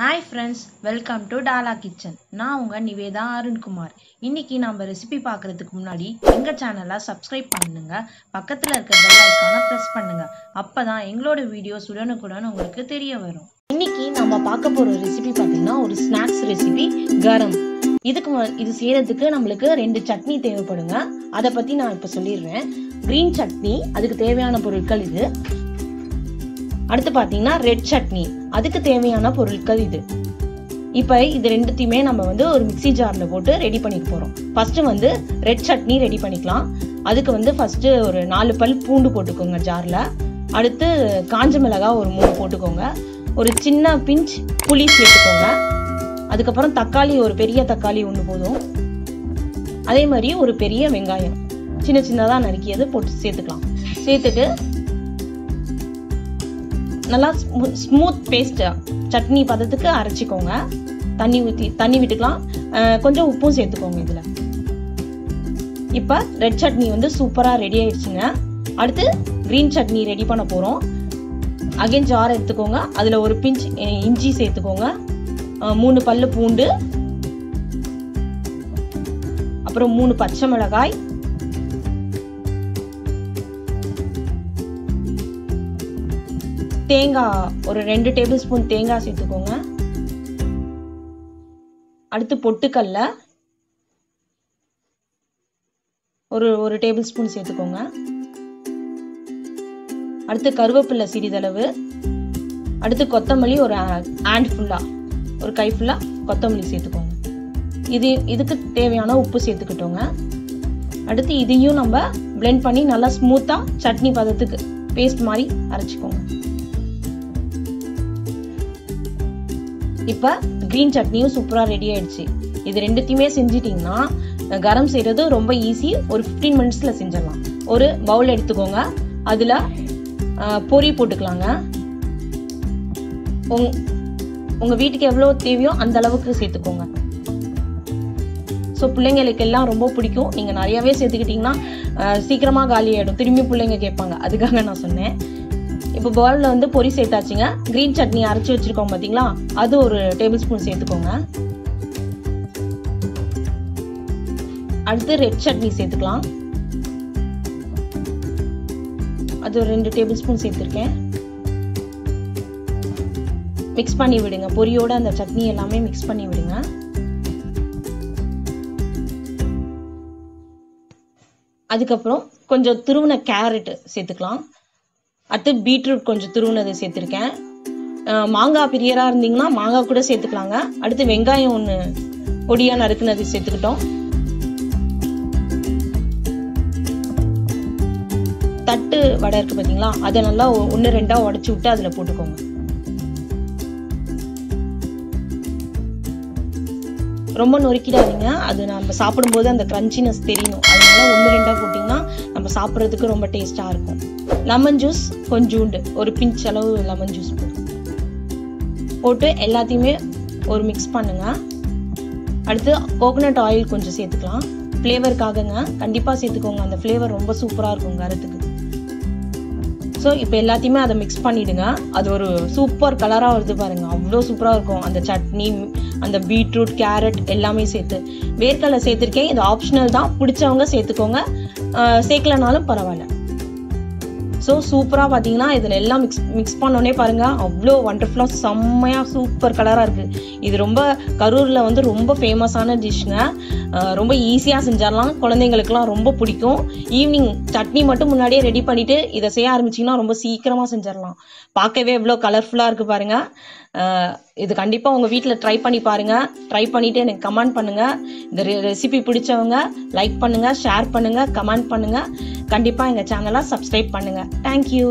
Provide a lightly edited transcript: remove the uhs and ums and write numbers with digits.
Hi friends, welcome to Dala Kitchen. நான் உங்க நிவேதா அருண்குமார். இன்னைக்கு நாம ரெசிபி பார்க்கிறதுக்கு முன்னாடி எங்க சேனலை சப்ஸ்கிரைப் பண்ணுங்க, பக்கத்துல இருக்க பெல் ஐகானை பிரஸ் பண்ணுங்க. அப்பதான் எங்களோட வீடியோஸ் உடனுக்குடன் உங்களுக்கு தெரிய வரும். இன்னைக்கு நாம பார்க்க போற ரெசிபி பாத்தீங்கன்னா ஒரு ஸ்நாக்ஸ் ரெசிபி கரம். இது செய்யறதுக்கு நம்மளுக்கு 2 சட்னி தேவைப்படுங்க. அதை பத்தி நான் இப்ப சொல்லிடுறேன். கிரீன் சட்னி, அதுக்கு தேவையான பொருட்கள் இது. அடுத்து பாத்தீங்கன்னா ரெட் சட்னி, அதுக்கு தேவையான பொருட்கள் இது. இப்ப இது ரெண்டுத்தையுமே நம்ம ஒரு மிக்ஸி ஜார்ல போட்டு ரெடி பண்ணிக்க போறோம். ஃபர்ஸ்ட் ரெட் சட்னி ரெடி பண்ணிக்கலாம். அதுக்கு ஃபர்ஸ்ட் ஒரு 4 பல் பூண்டு போட்டுக்கோங்க ஜார்ல. அடுத்து காஞ்ச மிளகாய் ஒரு 3 போட்டுக்கோங்க. ஒரு சின்ன பிஞ்ச் புளி சேர்த்துக்கோங்க. அதுக்கப்புறம் தக்காளி, ஒரு பெரிய தக்காளி 1 போதும். அதே மாதிரி ஒரு பெரிய வெங்காயம் சின்ன சின்னதா நறுக்கியது போட்டு சேர்த்துக்கலாம். சேர்த்துட்டு நல்லா ஸ்மூத் பேஸ்ட் சட்னி பதத்துக்கு அரைச்சிக்கோங்க. தண்ணி விட்டுக்கலாம். கொஞ்சம் உப்பும் சேர்த்துக்கோங்க இதுல. இப்ப ரெட் சட்னி சூப்பரா ரெடி ஆயிடுச்சுங்க. அடுத்து கிரீன் சட்னி ரெடி பண்ண போறோம். அகைன் ஜார் எடுத்துக்கோங்க. அதுல ஒரு பிஞ்ச் இஞ்சி சேர்த்துக்கோங்க. 3 பல்லு பூண்டு, அப்புறம் 3 பச்சை மிளகாய், தேங்காய் ஒரு 2 டேபிள் ஸ்பூன் தேங்காய் சேர்த்துக்கோங்க. அடுத்து பொட்டுக்கல்ல ஒரு டேபிள் ஸ்பூன் சேர்த்துக்கோங்க. அடுத்து கருவேப்பிலை சிறிதளவு. அடுத்து கொத்தமல்லி ஒரு ஹேண்ட் ஃபுல்லா, ஒரு கை ஃபுல்லா கொத்தமல்லி சேர்த்துக்கோங்க. இதுக்கு தேவையான உப்பு சேர்த்துக்கிட்டோங்க. அடுத்து இதையும் நம்ம பிளெண்ட் பண்ணி நல்லா ஸ்மூத்தா சட்னி பதத்துக்கு பேஸ்ட் மாதிரி அரைச்சிக்கோங்க. இப்ப கிரீன் சட்னியும் சூப்பரா ரெடி ஆயிடுச்சு. இது ரெண்டுத்தையுமே செஞ்சிட்டீங்கன்னா கரம் செய்யறது ரொம்ப ஈஸி. ஒரு 15 மினிட்ஸ்ல செஞ்சிடலாம். ஒரு பவுல் எடுத்துக்கோங்க. அதுல பொரி போட்டுக்கலாங்க. உங்க வீட்டுக்கு எவ்வளவு தேவையோ அந்த அளவுக்கு சேர்த்துக்கோங்க. ஸோ பிள்ளைங்களுக்கு எல்லாம் ரொம்ப பிடிக்கும். நீங்க நிறையவே சேர்த்துக்கிட்டீங்கன்னா சீக்கிரமா காலி ஆயிடும். திரும்பி பிள்ளைங்க கேட்பாங்க. அதுக்காக நான் சொன்னேன். இப்போ பவுல்ல பொரி சேர்த்தாச்சுங்க. கிரீன் சட்னி அரைச்சி வச்சிருக்கோம் பாத்தீங்களா, அது ஒரு டேபிள் ஸ்பூன் சேர்த்துக்கோங்க. அடுத்து ரெட் சட்னி சேர்த்துக்கலாம். அது ஒரு 2 டேபிள் ஸ்பூன் சேர்த்திருக்கேன். மிக்ஸ் பண்ணி விடுங்க. பொரியோட அந்த சட்னி எல்லாமே மிக்ஸ் பண்ணி விடுங்க. அதுக்கப்புறம் கொஞ்சம் துருவின கேரட் சேர்த்துக்கலாம். அடுத்து பீட்ரூட் கொஞ்சம் துருவினது சேர்த்திருக்கேன். மாங்காய் பிரியரா இருந்தீங்கன்னா மாங்காய் கூட சேர்த்துக்கலாங்க. அடுத்து வெங்காயம் 1 பொடியா நறுக்குனது சேர்த்துக்கிட்டோம். தட்டு வடை இருக்கு பாத்தீங்களா, அதை நல்லா 1-2 உடைச்சு விட்டு அதுல போட்டுக்கோங்க. ரொம்ப நொறுக்கிடாதீங்க. அது நம்ம சாப்பிடும்போது அந்த கிரன்ச்சினஸ் தெரியணும். அதனால 1-2 போட்டீங்கன்னா நம்ம சாப்பிட்றதுக்கு ரொம்ப டேஸ்டா இருக்கும். லெமன் ஜூஸ் கொஞ்சோண்டு, ஒரு பிஞ்ச் அளவு லெமன் ஜூஸ் போட்டு எல்லாத்தையுமே ஒரு மிக்ஸ் பண்ணுங்க. அடுத்து கோகோனட் ஆயில் கொஞ்சம் சேர்த்துக்கலாம். ஃப்ளேவருக்காகங்க, கண்டிப்பா சேர்த்துக்கோங்க. அந்த ஃப்ளேவர் ரொம்ப சூப்பரா இருக்கும் கரத்துக்கு. ஸோ இப்போ எல்லாத்தையுமே அதை மிக்ஸ் பண்ணிடுங்க. அது ஒரு சூப்பர் கலரா வருது பாருங்க, அவ்வளோ சூப்பரா இருக்கும். அந்த சட்னி, அந்த பீட்ரூட், கேரட் எல்லாமே சேர்த்து. வேர்க்கடலை சேர்த்திருக்கேன். இது ஆப்ஷனல் தான். பிடிச்சவங்க சேர்த்துக்கோங்க, சேர்க்கலனாலும் பரவாயில்ல. ஸோ சூப்பரா பாத்தீங்கன்னா இதுல எல்லாம் மிக்ஸ் பண்ணோடனே பாருங்க, அவ்வளோ வண்டர்ஃபுல்லா செம்மையா சூப்பர் கலரா இருக்கு. இது ரொம்ப கரூர்ல ரொம்ப ஃபேமஸான டிஷ்ங்க. ரொம்ப ஈஸியா செஞ்சிடலாம். குழந்தைங்களுக்குலாம் ரொம்ப பிடிக்கும். ஈவினிங் சட்னி மட்டும் முன்னாடியே ரெடி பண்ணிட்டு இதை செய்ய ஆரம்பிச்சிங்கன்னா ரொம்ப சீக்கிரமா செஞ்சிடலாம். பார்க்கவே எவ்வளோ கலர்ஃபுல்லா இருக்கு பாருங்க. இது கண்டிப்பா உங்க வீட்டுல ட்ரை பண்ணி பாருங்க. ட்ரை பண்ணிட்டு எனக்கு கமெண்ட் பண்ணுங்க. இந்த ரெசிபி பிடிச்சவங்க லைக் பண்ணுங்க, ஷேர் பண்ணுங்க, கமெண்ட் பண்ணுங்க. கண்டிப்பா எங்க சேனலை சப்ஸ்கிரைப் பண்ணுங்க. தேங்க்யூ.